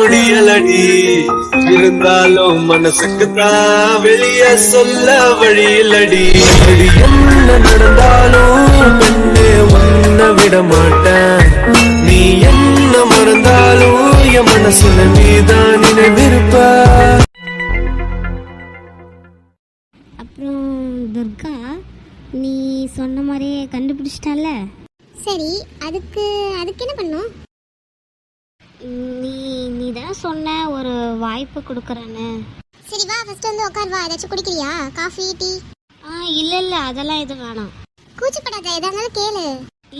முடியலடி. இருந்தாலும் மனசுக்கு தான் வெளிய சொல்ல வழியிலடி. என்ன நடந்தாலும் பெண்ணே உன்னை விட மாட்டேன். நீ என்ன மறந்தாலும் என் மனசுல நீதான் நினைவிருப்ப. அப்புறம் துர்கா, நீ சொன்ன மாதிரியே கண்டுபிடிச்சிட்டால. சரி, அதுக்கு என்ன பண்ணும்? நீ தானே சொன்ன ஒரு வாய்ப்பு கொடுக்குறேன்னு. சரி வா, ஃபர்ஸ்ட் வந்து உட்கார். வா, ஏதாச்சும் குடிக்கிறியா? Coffee, tea? இல்லை அதெல்லாம் எதுவும் வேணாம். கூச்சப்படாத, எதா இருந்தாலும் கேளு.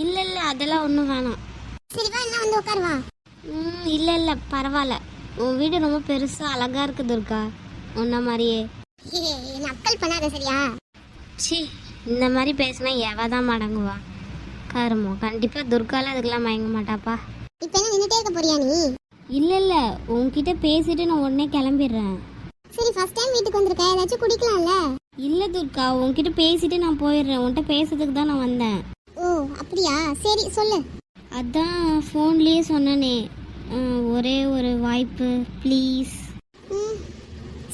இல்லை அதெல்லாம் ஒன்றும் வேணாம். சரி வா, என்ன வந்து உட்கார். வா. இல்லை பரவாயில்ல. உன் வீடு ரொம்ப பெருசாக அழகாக இருக்கு துர்கா, உன்ன மாதிரியே. என்ன அக்கல் பண்ணாத சரியா? சி, இந்த மாதிரி பேசினா எவதான் மடங்குவா? கருமோ, கண்டிப்பாக துர்காலாம் அதுக்கெல்லாம் மயங்க மாட்டாப்பா. இப்போ என்ன நின்றுட்டே இருக்க போறியா நீ? இல்லை உன்கிட்ட பேசிட்டு நான் உடனே கிளம்பிடுறேன். சரி, ஃபர்ஸ்ட் டைம் வீட்டுக்கு வந்திருக்க, ஏதாச்சும் குடிக்கலாம்ல? இல்லை துர்கா, உன்கிட்ட பேசிட்டு நான் போயிடுறேன். உன்கிட்ட பேசுறதுக்கு தான் நான் வந்தேன். ஓ அப்படியா? சரி சொல்லு. அதான் ஃபோன்லேயே சொன்னனே, ஒரே ஒரு வாய்ப்பு ப்ளீஸ்.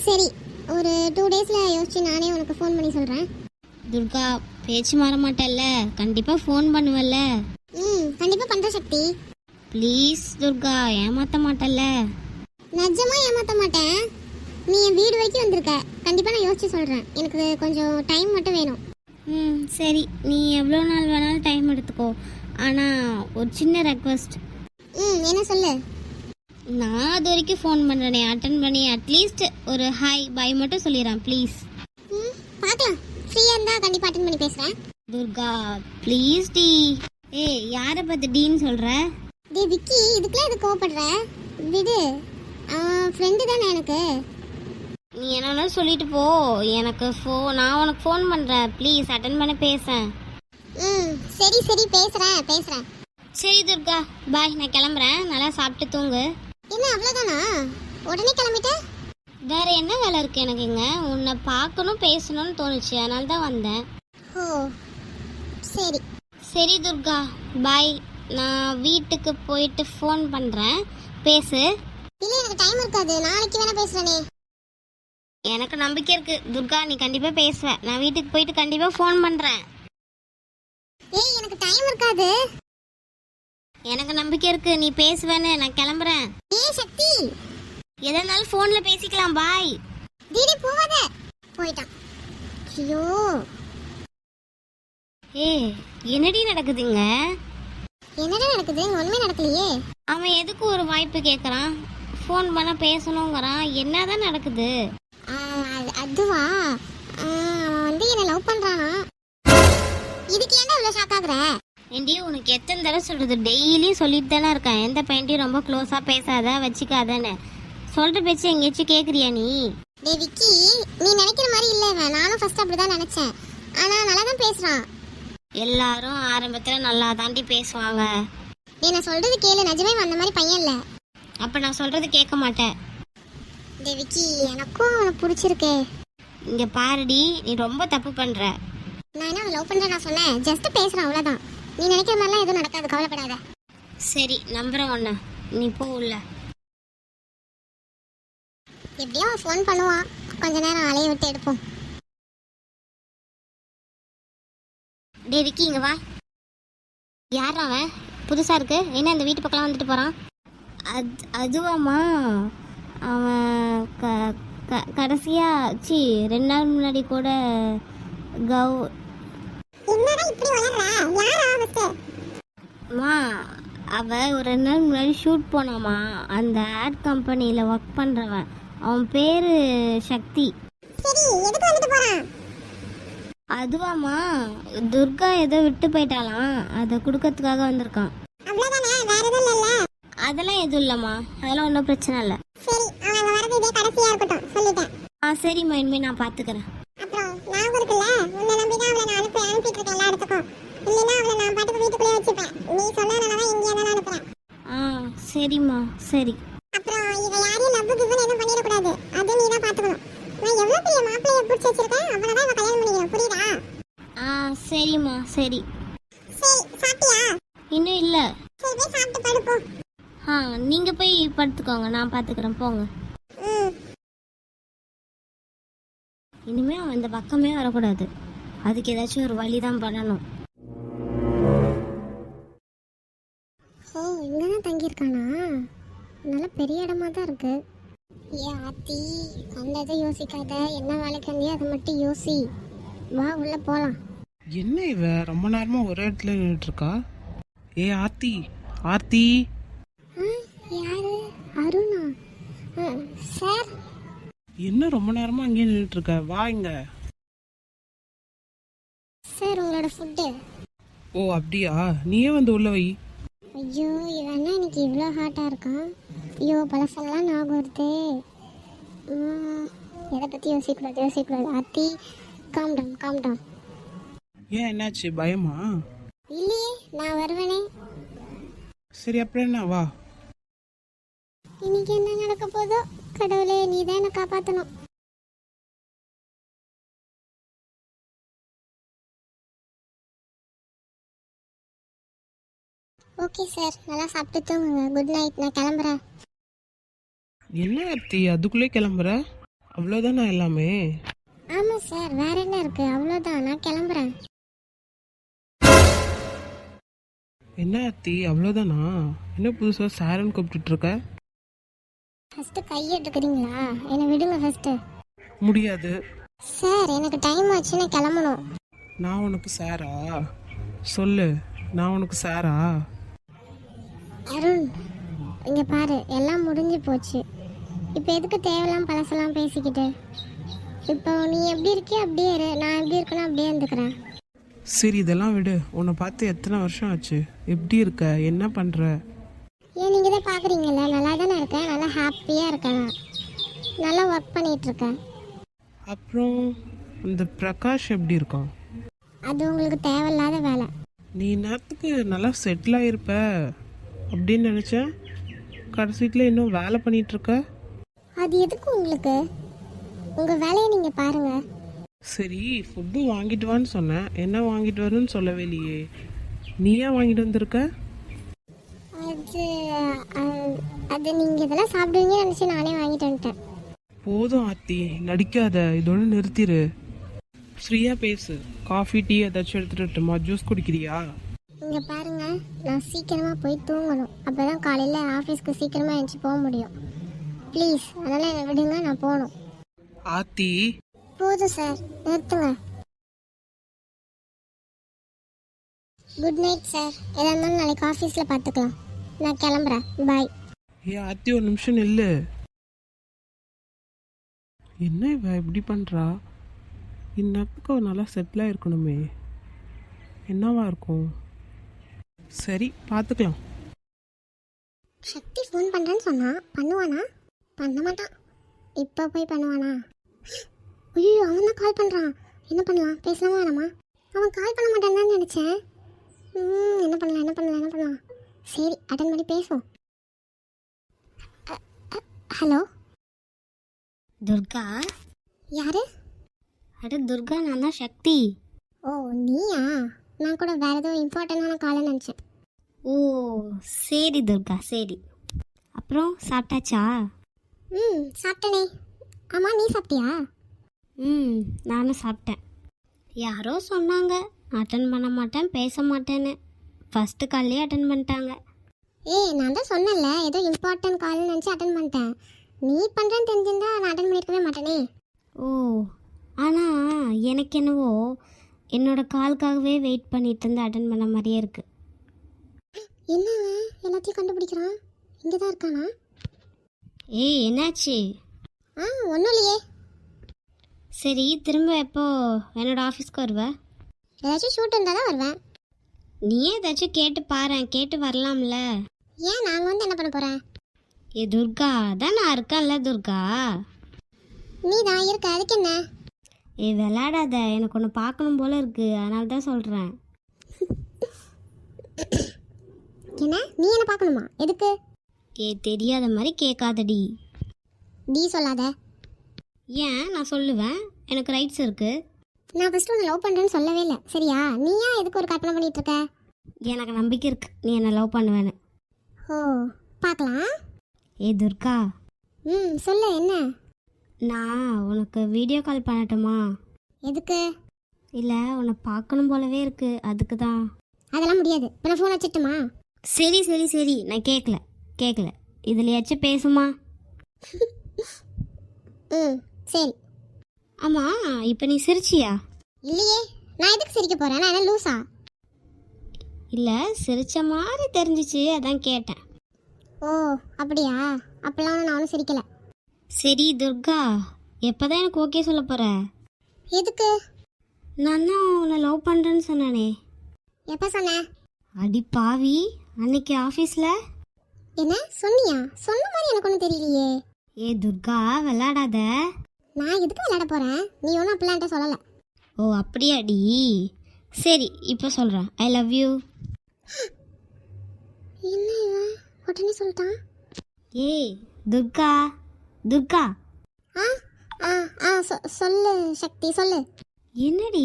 சரி, ஒரு 2 டேஸில் யோசிச்சு நானே உனக்கு ஃபோன் பண்ணி சொல்கிறேன். துர்கா, பேச்சு மாற மாட்டல்ல? கண்டிப்பாக ஃபோன் பண்ணுவல்ல? கண்டிப்பாக பண்ணுற சக்தி. ப்ளீஸ் துர்கா, ஏமாற்ற மாட்டல்ல? நிஜமாக ஏமாற்ற மாட்டேன். நீ என் வீடு வரைக்கும் வந்திருக்க, கண்டிப்பாக நான் யோசிச்சு சொல்கிறேன். எனக்கு கொஞ்சம் டைம் மட்டும் வேணும். சரி, நீ எவ்வளோ நாள் வேணாலும் டைம் எடுத்துக்கோ. ஆனால் ஒரு சின்ன ரெக்வஸ்ட். என்ன சொல்லு. நான் அது வரைக்கும் ஃபோன் பண்ணுறேனே, அட்டன் பண்ணி அட்லீஸ்ட் ஒரு ஹாய் பாய் மட்டும் சொல்லிடுறேன் ப்ளீஸ். பார்க்கலாம், ஃப்ரீயாக இருந்தால் கண்டிப்பாக அட்டன் பண்ணி பேசுகிறேன். துர்கா ப்ளீஸ் டி. யாரை பார்த்து டீன்னு சொல்கிற? டே விக்கி, இதுக்கெல்லாம் எது கோவப்படுற? விடு, ஃப்ரெண்டு தானே எனக்கு. நீ என்ன சொல்லிட்டு போ. எனக்கு நான் உனக்கு ஃபோன் பண்ணுறேன், ப்ளீஸ் அட்டன் பண்ண பேசேன். சரி பேசுகிறேன். சரி துர்கா, பாய், நான் கிளம்புறேன். நல்லா சாப்பிட்டு தூங்கு. என்ன அவ்வளோதானா? உடனே கிளம்பிட்ட? வேற என்ன வேலை இருக்கு எனக்கு இங்க? உன்னை பார்க்கணும் பேசணும்னு தோணுச்சு, அதனால தான் வந்தேன். ஓ சரி. சரி துர்கா, பாய். நான் வீட்டுக்கு போயிட்டு ஃபோன் பண்ணுறேன், பேசு. இல்லை, எனக்கு டைம் இருக்காது, நாளைக்கு வேணா பேசுகிறேனே. எனக்கு நம்பிக்கை இருக்கு துர்கா, நீ கண்டிப்பாக பேசுவ. நான் வீட்டுக்கு போயிட்டு கண்டிப்பாக ஃபோன் பண்ணுறேன். எனக்கு டைம் இருக்காது. எனக்கு நம்பிக்கை இருக்கு, நீ பேசுவேன்னு. நான் கிளம்புறேன். சக்தி, எதா இருந்தாலும் ஃபோனில் பேசிக்கலாம். பாய். தீடி போவாத. போயிட்டான். ஐயோ, என்னடி நடக்குதுங்க? என்னடா நடக்குது? ஒண்ணுமே நடக்கலையே. அவன் எதுக்கு ஒரு வாய்ப்பு கேட்குறான்? ஃபோன் பண்ண பேசணுங்கிறான். என்னதான் நடக்குது? அதுவா, அவன் வந்து என்ன லவ் பண்றானா. இதுக்கு ஏன்டா இவ்வளவு ஷாக் ஆகுற? ஏண்டி, உனக்கு எத்தனை தடவை சொல்றது? டெய்லி சொல்லிட்டு தானே இருக்கேன், எந்த பையன்டையும் ரொம்ப க்ளோஸா பேசாத, வச்சுக்காதன்னு. சொல்ற பேச்சு எங்கேயாச்சும் கேட்குறியா நீ? டே விக்கி, நீ நினைக்கிற மாதிரி இல்லை இவன். நானும் ஃபர்ஸ்ட் அப்படிதான் நினைச்சேன். ஆனா நல்லா தான் பேசுறான். எல்லாரும் ஆரம்பத்தில் நல்லா தாண்டி பேசுவாங்க. நீ நான் சொல்றது கேளு, நிஜமே அந்த மாதிரி பையன் இல்லை. அப்போ நான் சொல்றது கேட்க மாட்டேன். டே விக்கி, எனக்கும் அவனை பிடிச்சிருக்கே. இங்க பாருடி, நீ ரொம்ப தப்பு பண்ற. நான் என்ன லவ் பண்றேன் நான் சொன்னேன், ஜஸ்ட் பேசுறேன் அவ்வளவுதான். நீ நினைக்கிற மாதிரிலாம் எதுவும் நடக்காது, கவலைப்படாத. சரி, நம்புறேன் ஒண்ணு. நீ போ உள்ள. எப்படியோ அவன் ஃபோன் பண்ணுவான், கொஞ்ச நேரம் அலைய விட்டு எடுப்போம். டே விக்கி, இங்க வா. யார் அவன்? புதுசா இருக்கு. என்ன இந்த வீட்டு பக்கம் வந்துட்டு போறான்? அதுவாமா, அவன் கடைசியா 2 நாள் முன்னாடி கூட அவ ஒரு 2 நாள் முன்னாடி ஷூட் போனாமா. அந்த ஆட் கம்பெனியில ஒர்க் பண்றவன். அவன் பேரு சக்தி. அதுவாமா, துர்கா ஏதோ விட்டு போயிட்டாலாம், அதை கொடுக்கறதுக்காக வந்திருக்கான். அதெல்லாம் எதுவும் இல்லம்மா, அதெல்லாம் ஒன்றும் பிரச்சனை இல்லை. சரிம்மா, இனிமே நான் பாத்துக்கிறேன். சரிம்மா, சரி. சரிம்மா, சரி. இன்னும் இல்லை. நீங்க போய் படுத்துக்கோங்க. பார்த்துக்கோங்க, நான் பார்த்துக்கிறேன், போங்க. இனிமே அவன் இந்த பக்கமே வரக்கூடாது. அதுக்கு ஏதாச்சும் ஒரு வழி தான் பண்ணணும். ஓ, இங்கே தான் தங்கியிருக்கானா? நல்லா பெரிய இடமா தான் இருக்கு. ஏ ஆத்தி, கண்டதை யோசிக்காத. என்ன வேலைக்கு வந்தியோ அதை மட்டும் யோசி. வா, உள்ள போகலாம். என்ன இவ ரொம்ப நேரமா ஒரே இடத்துல நின்றுட்டு இருக்கா? ஏ ஆர்த்தி, ஆர்த்தி. யாரு? அருணா? சார், என்ன ரொம்ப நேரமா அங்கேயே நின்றுட்டு இருக்க? வா இங்க. சார் உங்களோட ஃபுட்டு. ஓ அப்படியா, நீயே வந்து உள்ள வை. ஐயோ, இவன் இன்னைக்கு இவ்வளோ ஹாட்டாக இருக்கான். ஐயோ, பழசெல்லாம் ஞாபகம் வருது. எதை பற்றி யோசிக்கக்கூடாது. ஆத்தி, காம் டவுன். ஏன் என்னாச்சு, பயமா? இல்லையே, நான் வருவேனே. சரி அப்புறம் என்ன, வா. இன்னைக்கு என்ன நடக்க போதோ கடவுளே, நீ தான் என்னை காப்பாற்றணும். ஓகே சார், நல்லா சாப்பிட்டு தூங்குங்க. குட் நைட், நான் கிளம்புறேன். என்ன ஆர்த்தி அதுக்குள்ளே கிளம்புற? அவ்வளோதானா எல்லாமே? ஆமாம் சார், வேற என்ன இருக்கு? அவ்வளோதான், நான் கிளம்புறேன். என்ன ஆர்த்தி அவ்வளோதானா? என்ன புதுசாக சாரன் கூப்பிட்டுட்டு இருக்க? ஃபஸ்ட்டு கையை எடுக்கிறீங்களா? என்னை விடுங்க ஃபஸ்ட்டு. முடியாது. சார், எனக்கு டைம் ஆச்சு, நான் கிளம்பணும். நான் உனக்கு சாரா? சொல்லு, நான் உனக்கு சாரா? அருண், இங்கே பாரு, எல்லாம் முடிஞ்சு போச்சு. இப்போ எதுக்கு தேவையில்லாம் பழசெல்லாம் பேசிக்கிட்டு? இப்போ நீ எப்படி இருக்கியோ அப்படியே இரு, நான் எப்படி இருக்கணும் அப்படியே இருந்துக்கிறேன். சரி இதெல்லாம் விடு. உன்னை பார்த்து எத்தனை வருஷம் ஆச்சு? எப்படி இருக்க? என்ன பண்ணுற? ஏன் நீங்கள் தான் பார்க்குறீங்கல்ல, நல்லா தானே இருக்கேன், நல்லா ஹாப்பியாக இருக்கேன், நல்லா ஒர்க் பண்ணிகிட்ருக்கேன். அப்புறம் இந்த பிரகாஷ் எப்படி இருக்கான்? அது உங்களுக்கு தேவையில்லாத வேலை. நீ நேரத்துக்கு நல்லா செட்டில் ஆகிருப்ப அப்படின்னு நினச்சேன். கடைசியில் இன்னும் வேலை பண்ணிட்டு இருக்க. அது எதுக்கு உங்களுக்கு? உங்கள் வேலையை நீங்கள் பாருங்கள். சரி ஃபுட்டு வாங்கிட்டு வான்னு சொன்னேன், என்ன வாங்கிட்டு வரணும்னு சொல்லவே இல்லையே. நீ ஏன் வாங்கிட்டு வந்திருக்க? அது அது நீங்கள் இதெல்லாம் சாப்பிடுவீங்கன்னு நினச்சி நானே வாங்கிட்டு வந்துட்டேன். போதும் ஆர்த்தி, நடிக்காத, இதோட நிறுத்திடு. ஃப்ரீயாக பேசு. காஃபி டீ ஏதாச்சும் எடுத்துகிட்டு வரட்டுமா? ஜூஸ் குடிக்கிறியா? இங்கே பாருங்க, நான் சீக்கிரமாக போய் தூங்கணும். அப்போ தான் காலையில் ஆஃபீஸ்க்கு சீக்கிரமாக எழுந்துச்சி போக முடியும். ப்ளீஸ், அதெல்லாம் என்னை விடுங்க, நான் போகணும். ஆர்த்தி. போதும் சார், நிறுத்துங்க. Good night sir. எதாக இருந்தாலும் நாளைக்கு ஆஃபீஸில் பார்த்துக்கலாம். நான் கிளம்புறேன், பாய். ஏ ஆர்த்தி ஒரு நிமிஷம் நில்லு. என்ன இவ இப்படி பண்ணுறா? இந்நேரத்துக்கு அவ நல்லா செட்டிலாக இருக்கணுமே. என்னவா இருக்கும்? சரி பார்த்துக்கலாம். சக்தி ஃபோன் பண்ணுறேன்னு சொன்னா பண்ணுவானா? பண்ண மாட்டான். இப்போ போய் பண்ணுவானா? ஐயோ, அவன் தான் கால் பண்ணுறான். என்ன பண்ணலாம்? பேசலாமா வேணாமா? அவன் கால் பண்ண மாட்டான்னு தான் நினச்சேன். என்ன பண்ணலாம்? சரி, அட்டன் பண்ணி பேசுவோம். ஹலோ துர்கா? யாரு? அட துர்கா, நான் தான் சக்தி. ஓ, நீயா? நான் கூட வேறு ஏதோ இம்பார்ட்டண்டான காலை நினச்சேன். ஓ சரி துர்கா, சரி. அப்புறம் சாப்பிட்டாச்சா? சாப்பிட்டனே. ஆமாம், நீ சாப்பிட்டியா? நானும் சாப்பிட்டேன். யாரோ சொன்னாங்க அட்டன் பண்ண மாட்டேன், பேச மாட்டேன்னு. ஃபஸ்ட்டு கால்லேயே அட்டன் பண்ணிட்டாங்க. ஏய், நான் தான் சொன்னேன்ல, ஏதோ இம்பார்ட்டன்ட் கால்னு நினச்சி அட்டன் பண்ணிட்டேன். நீ பண்ணுறேன்னு தெரிஞ்சிருந்தா நான் அட்டன் பண்ணியிருக்கவே மாட்டேனே. ஓ, ஆனால் எனக்கு என்னவோ என்னோட காலுக்காகவே வெயிட் பண்ணிட்டு இருந்து அட்டன் பண்ண மாதிரியே இருக்கு. என்ன எல்லாத்தையும் கண்டுபிடிக்கிறான்? இங்கே தான் இருக்கானா? ஏய், என்னாச்சு? ஒன்றும் இல்லையே. சரி, திரும்ப எப்போ என்னோட ஆஃபீஸ்க்கு வருவ? ஏதாச்சும் ஷூட் இருந்தால் தான் வருவேன். நீயே ஏதாச்சும் கேட்டு பாரு, கேட்டு வரலாம்ல. ஏன் நாங்கள் வந்து என்ன பண்ண போகிறேன்? ஏ துர்கா, தான் நான் இருக்கேன்ல துர்கா. நீ தான் இருக்க, அதுக்கு என்ன? ஏ விளையாடாத, எனக்கு ஒன்று பார்க்கணும் போல இருக்கு, அதனால தான் சொல்கிறேன். என்ன? நீ என்ன பார்க்கணுமா? எதுக்கு? ஏ தெரியாத மாதிரி கேட்காதடி. நீ சொல்லாத. ஏன்? நான் சொல்லுவேன், எனக்கு ரைட்ஸ் இருக்கு. நான் ஃபஸ்ட்டு உன்னை லவ் பண்ணுறேன்னு சொல்லவே இல்லை, சரியா? நீ ஏன் எதுக்கு ஒரு கற்பனை பண்ணிட்டு இருக்க? எனக்கு நம்பிக்கை இருக்கு நீ என்னை லவ் பண்ணுவேன்னு. ஓ, பார்க்கலாம். ஏ துர்கா, சொல்லு என்ன? நான் உனக்கு வீடியோ கால் பண்ணட்டுமா? எதுக்கு? இல்லை, உன்னை பார்க்கணும் போலவே இருக்கு, அதுக்கு தான். அதெல்லாம் முடியாது. இப்போ நான் ஃபோன் வச்சுட்டுமா? சரி சரி சரி, நான் கேட்கல. இதுலையாச்சும் பேசுமா? சரி. ஆமாம், இப்போ நீ சிரிச்சியா? இல்லையே, நான் எதுக்கு சிரிக்க போகிறேன்? நான் என்ன லூஸா? இல்லை, சிரிச்ச மாதிரி தெரிஞ்சிச்சு, அதான் கேட்டேன். ஓ அப்படியா? அப்பெல்லாம் நானும் சிரிக்கலை. சரி துர்கா, எப்போதான் எனக்கு ஓகே சொல்ல போகிற? எதுக்கு? நான் தான் உன்னை லவ் பண்ணுறேன்னு சொன்னானே. எப்போ சொன்னேன்? அடி பாவி, அன்னைக்கு ஆஃபீஸில். என்ன சொன்னியா? சொன்ன மாதிரி எனக்கு ஒன்றும் தெரியலையே. ஏ துர்கா, விளாடாத. நான் எதுக்கு விளையாட போகிறேன்? நீ ஒன்றும் அப்படிலாம் என்கிட்ட சொல்லலை. ஓ அப்படியாடி? சரி, இப்போ சொல்கிறேன், ஐ லவ் யூ. என்ன இவன் உடனே சொல்லிட்டான்? ஏய் துர்கா, துர்கா. ஆ ஆ ஆ சொல்லு சக்தி, சொல்லு. என்னடி,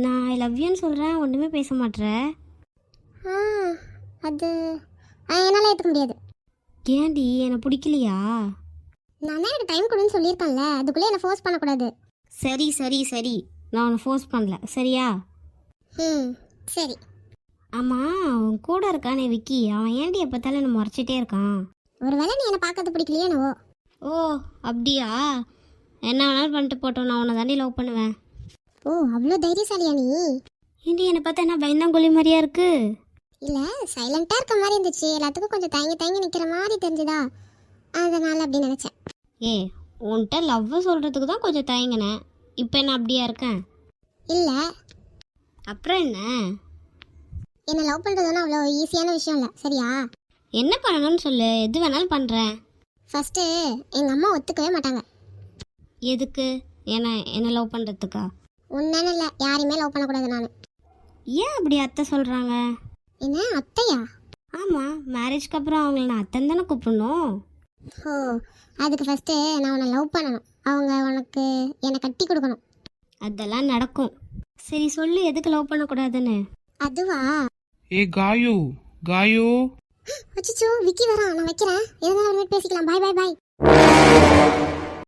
நான் ஐ லவ் யூன்னு சொல்கிறேன், ஒன்றுமே பேச மாட்ற. ஆ அது என்னால் ஏற்றுக்க முடியாது. ஏன்டி, என்னை பிடிக்கலையா? நான் தான் எனக்கு டைம் கொடுன்னு சொல்லியிருக்கேன்ல, அதுக்குள்ளே என்னை ஃபோர்ஸ் பண்ணக்கூடாது. சரி சரி சரி, நான் உன்னை ஃபோர்ஸ் பண்ணல, சரியா? சரி. ஆமாம், உன் கூட இருக்கானே விக்கி, அவன் ஏன்டி எப்போத்தாலும் என்னை முறைச்சிட்டே இருக்கான்? ஒரு வேளை நீ என்னை பார்க்கறது பிடிக்கலையே என்னவோ. ஓ அப்படியா? என்ன வேணாலும் பண்ணிட்டு போட்டோம், நான் உன்னை தாண்டி லவ் பண்ணுவேன். ஓ அவ்வளோ தைரியசாலியா நீ? ஏண்டி, என்னை பார்த்தா என்ன பயந்தாங்கொல்லி மாதிரியா இருக்கு? இல்லை, சைலண்ட்டாக இருக்க மாதிரி இருந்துச்சு, எல்லாத்துக்கும் கொஞ்சம் தயங்கி நிற்கிற மாதிரி தெரிஞ்சுதா, அதனால் அப்படி நினச்சேன். ஏ, உன்கிட்ட லவ்வை சொல்கிறதுக்கு தான் கொஞ்சம் தயங்கினேன், இப்போ என்ன அப்படியா இருக்கேன்? இல்லை, அப்புறம் என்ன? என்னை லவ் பண்ணுறதுன்னா அவ்வளோ ஈஸியான விஷயம் இல்லை, சரியா? என்ன பண்ணணும்னு சொல்லு, எது வேணாலும் பண்ணுறேன். ஃபஸ்ட்டு எங்கள் அம்மா ஒத்துக்கவே மாட்டாங்க. எதுக்கு? என்ன லவ் பண்ணுறதுக்கா? ஒன்றுன்னு இல்லை, யாரையுமே லவ் பண்ணக்கூடாது நான். ஏன் அப்படி அத்தை சொல்கிறாங்க? என்ன அத்தையா? ஆமாம், மேரேஜ்க்கு அப்புறம் அவங்கள நான் அத்தைன்னு தானே கூப்பிடணும். ஓ அதுக்கு ஃபஸ்ட்டு நான் உன்னை லவ் பண்ணணும், அவங்க உனக்கு என்னை கட்டி கொடுக்கணும். அதெல்லாம் நடக்கும். சரி சொல்லு, எதுக்கு லவ் பண்ணக்கூடாதுன்னு? அதுவா? ஏ காயு, காயு. அச்சோ விக்கி வரான், நான் வைக்கிறேன். எதுனாலும் பேசிக்கலாம். பாய் பாய் பாய்.